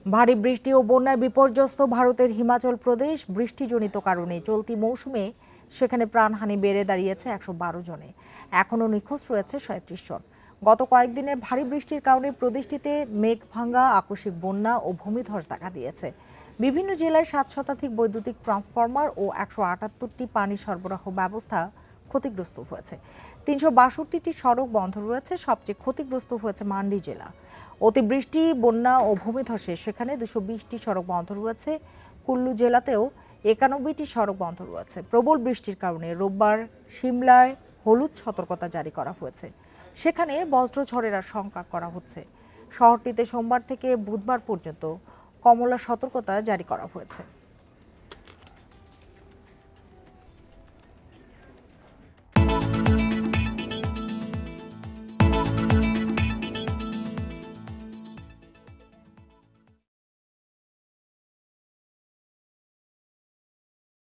ভারী বৃষ্টি ও বন্যায় বিপর্যস্ত ভারতের হিমাচল প্রদেশ। বৃষ্টিজনিত কারণে চলতি মৌসুমে সেখানে প্রাণহানি বেড়ে দাঁড়িয়েছে ১১২ জনে। এখনও নিখোঁজ রয়েছে ৩৭ জন। গত কয়েকদিনের ভারী বৃষ্টির কারণে প্রদেশটিতে মেঘভাঙ্গা, আকস্মিক বন্যা ও ভূমিধস দেখা দিয়েছে। বিভিন্ন জেলায় ৭ শতাধিক বৈদ্যুতিক ট্রান্সফরমার ও ১৭৮টি পানি সরবরাহ ব্যবস্থা ক্ষতিগ্রস্ত হয়েছে। ৩৬২টি সড়ক বন্ধ রয়েছে। সবচেয়ে ক্ষতিগ্রস্ত হয়েছে মান্ডি জেলা। অতিবৃষ্টি, বন্যা ও ভূমিধসে সেখানে ২২০টি সড়ক বন্ধ রয়েছে। কুল্লু জেলাতেও ৯১টি সড়ক বন্ধ রয়েছে। প্রবল বৃষ্টির কারণে রোববার সিমলায় হলুদ সতর্কতা জারি করা হয়েছে। সেখানে বজ্রঝড়ের আশঙ্কা করা হচ্ছে। শহরটিতে সোমবার থেকে বুধবার পর্যন্ত কমলা সতর্কতা জারি করা হয়েছে।